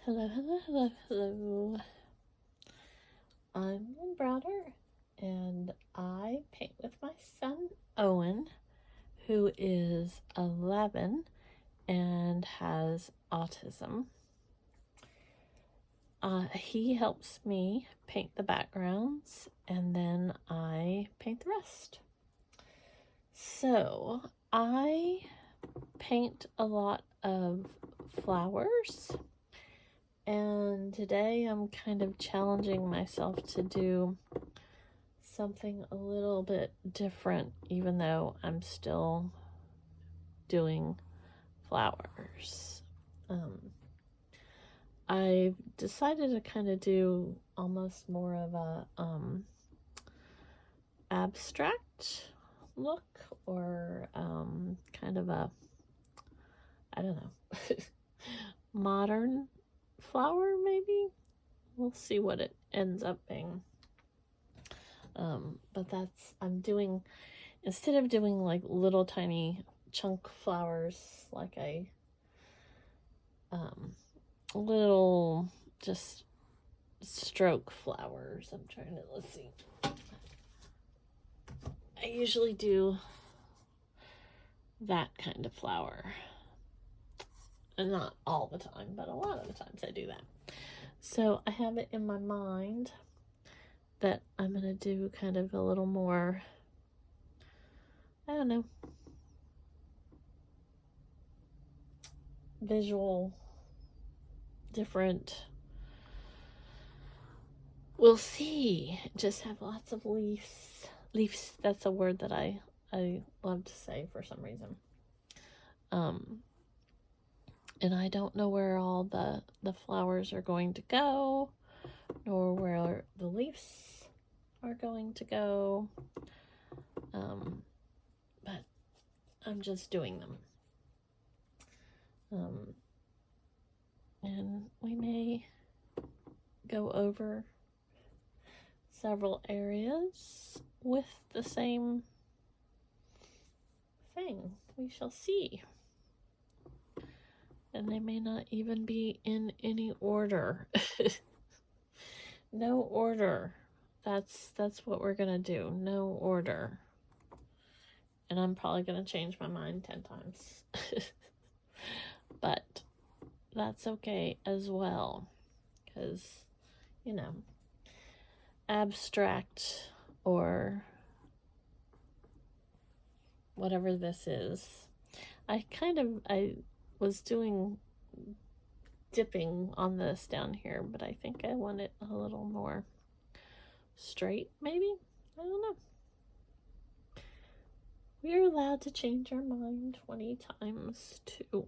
Hello, hello, hello, hello. I'm Lynn Browder, and I paint with my son, Owen, who is 11 and has autism. He helps me paint the backgrounds, and then I paint the rest. So, I paint a lot of flowers. And today I'm kind of challenging myself to do something a little bit different, even though I'm still doing flowers. I've decided to kind of do almost more of a abstract look, or kind of a, I don't know, modern flower, maybe. We'll see what it ends up being. But I'm doing, instead of doing like little tiny chunk flowers, like little just stroke flowers. I'm trying to, let's see. I usually do that kind of flower. And not all the time, but a lot of the times I do that. So I have it in my mind that I'm going to do kind of a little more, I don't know, visual, different. We'll see. Just have lots of leaves. Leaves, that's a word that I love to say for some reason. And I don't know where all the flowers are going to go, nor where the leaves are going to go. But I'm just doing them. And we may go over several areas with the same thing. We shall see. And they may not even be in any order. No order. That's what we're gonna do. No order. And I'm probably gonna change my mind 10 times. But that's okay as well. Because, you know, abstract or whatever this is. I was doing dipping on this down here, but I think I want it a little more straight, maybe? I don't know. We are allowed to change our mind 20 times too.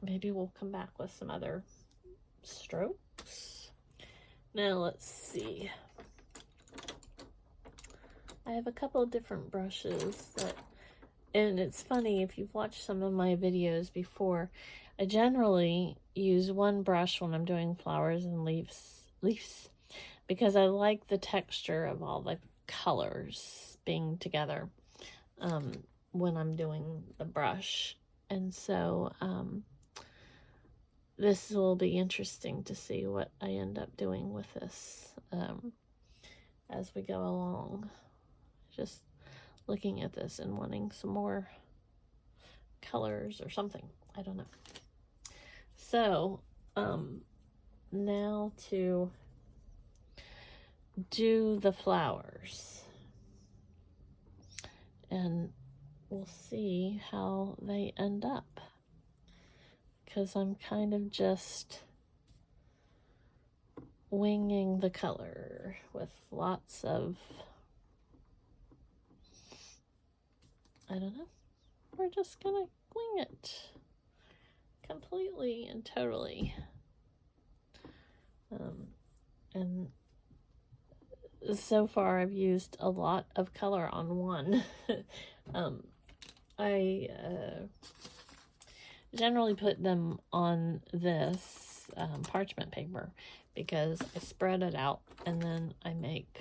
Maybe we'll come back with some other strokes. Now let's see. I have a couple of different brushes that, and it's funny, if you've watched some of my videos before, I generally use one brush when I'm doing flowers and leaves, because I like the texture of all the colors being together when I'm doing the brush. And so this will be interesting to see what I end up doing with this as we go along. Just looking at this and wanting some more colors or something. I don't know. So, now to do the flowers. And we'll see how they end up. Because I'm kind of just winging the color with lots of, I don't know. We're just gonna wing it completely and totally. And so far I've used a lot of color on one. I generally put them on this parchment paper because I spread it out and then I make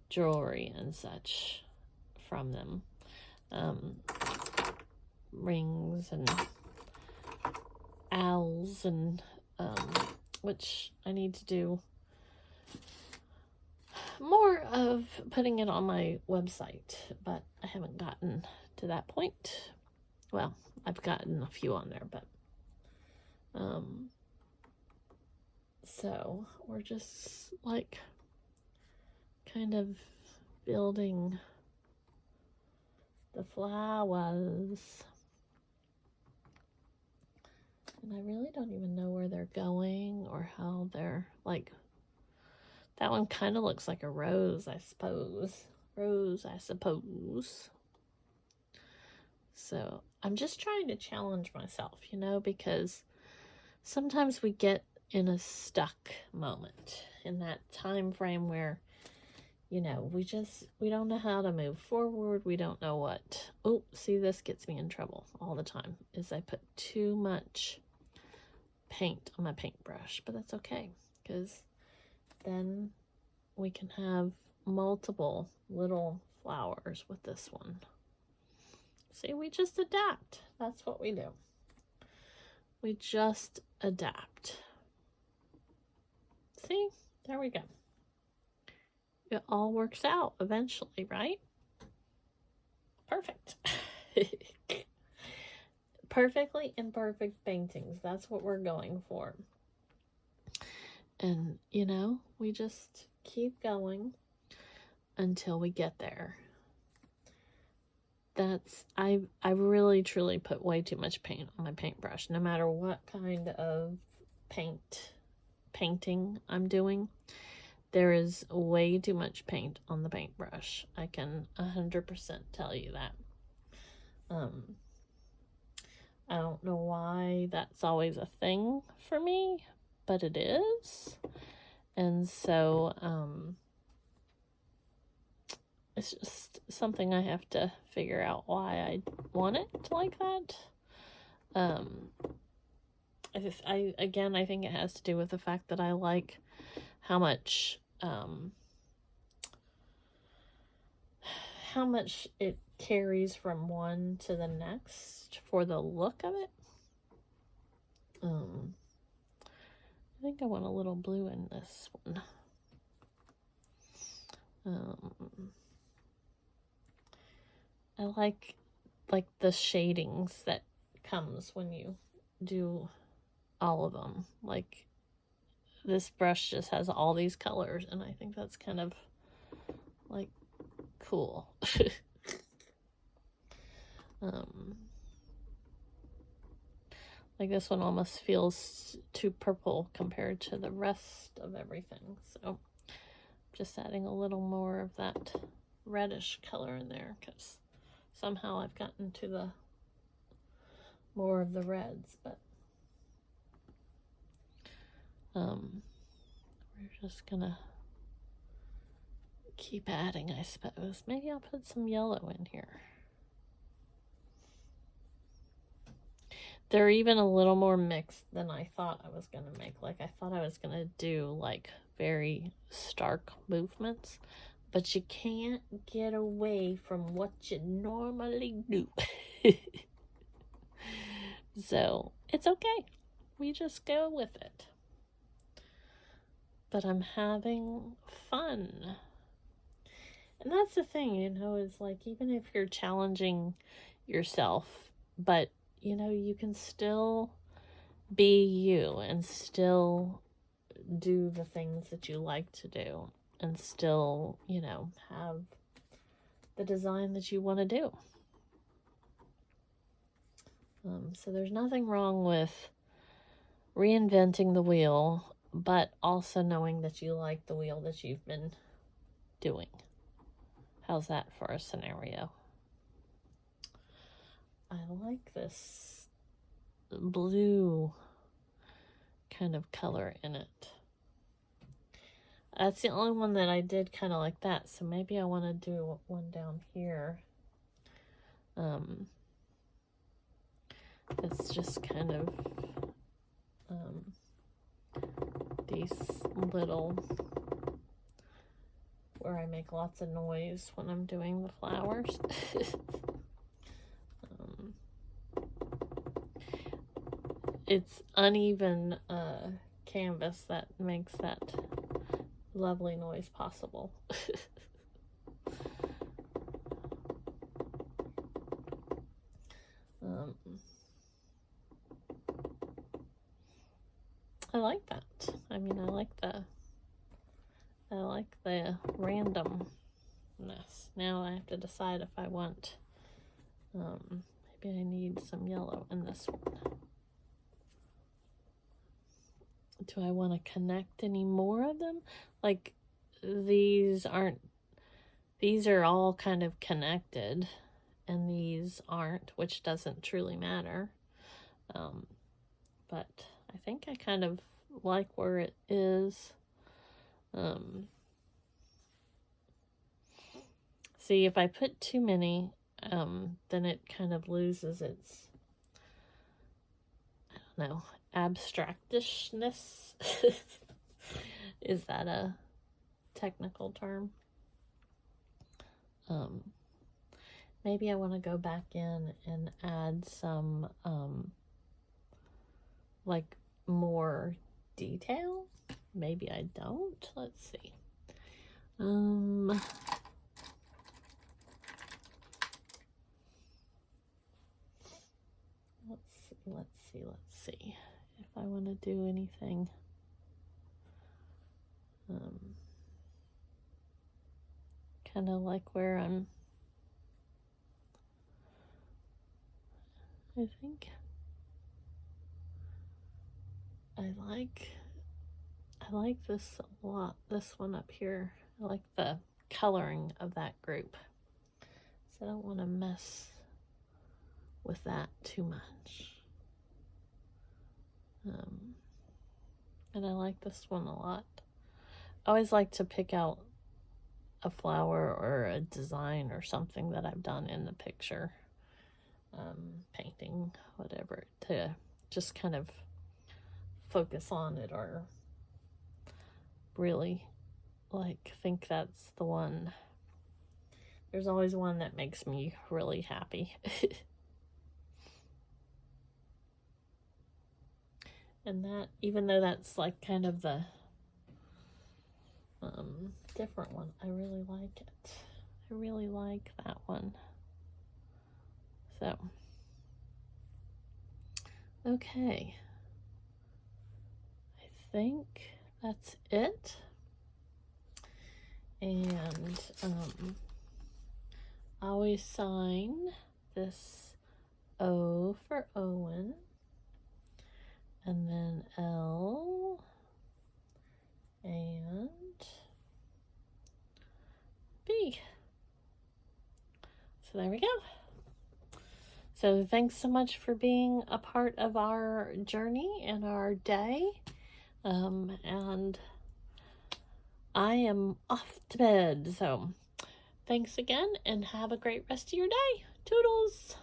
jewelry and such from them. Rings and owls, and which I need to do more of putting it on my website, but I haven't gotten to that point. Well, I've gotten a few on there, but so we're just like kind of building the flowers. And I really don't even know where they're going or how they're, like, that one kind of looks like a rose, I suppose. So I'm just trying to challenge myself, you know, because sometimes we get in a stuck moment in that time frame where, you know, we don't know how to move forward. We don't know what. Oh, see, this gets me in trouble all the time, is I put too much paint on my paintbrush, but that's okay, because then we can have multiple little flowers with this one. See, we just adapt. That's what we do. We just adapt. See, there we go. It all works out eventually, right? Perfect. Perfectly imperfect paintings. That's what we're going for. And, you know, we just keep going until we get there. I really truly put way too much paint on my paintbrush. No matter what kind of painting I'm doing, there is way too much paint on the paintbrush. I can 100% tell you that. I don't know why that's always a thing for me, but it is. And so, it's just something I have to figure out why I want it like that. I think it has to do with the fact that I like how much it carries from one to the next for the look of it. I think I want a little blue in this one. I like the shadings that comes when you do all of them. Like, this brush just has all these colors, and I think that's kind of like cool. Like, this one almost feels too purple compared to the rest of everything, so just adding a little more of that reddish color in there, because somehow I've gotten to the more of the reds, but we're just gonna keep adding, I suppose. Maybe I'll put some yellow in here. They're even a little more mixed than I thought I was gonna make. Like, I thought I was gonna do like very stark movements, but you can't get away from what you normally do. So it's okay. We just go with it. But I'm having fun. And that's the thing, you know, is like, even if you're challenging yourself, but, you know, you can still be you and still do the things that you like to do and still, you know, have the design that you want to do. So there's nothing wrong with reinventing the wheel, but also knowing that you like the wheel that you've been doing. How's that for a scenario? I like this blue kind of color in it. That's the only one that I did kind of like that, so maybe I want to do one down here. It's just kind of these little, where I make lots of noise when I'm doing the flowers. it's uneven canvas that makes that lovely noise possible. I like that. I mean, I like the randomness. Now I have to decide if I want, maybe I need some yellow in this one. Do I want to connect any more of them? Like, these are all kind of connected, and these aren't, which doesn't truly matter. But I think I kind of like where it is. See, if I put too many, then it kind of loses its, I don't know, abstractishness. Is that a technical term? Maybe I want to go back in and add some, like, more detail. Maybe I don't. Let's see. Let's see if I want to do anything. Kind of like where I think I like this a lot, this one up here. I like the coloring of that group. So I don't want to mess with that too much. And I like this one a lot. I always like to pick out a flower or a design or something that I've done in the picture, painting, whatever, to just kind of focus on it, or really like think that's the one. There's always one that makes me really happy. And that, even though that's like kind of the different one, I really like it. I really like that one. So, okay. I think that's it. And I always sign this O for Owen, and then L, and B. So there we go. So thanks so much for being a part of our journey and our day. And I am off to bed. So thanks again, and have a great rest of your day. Toodles!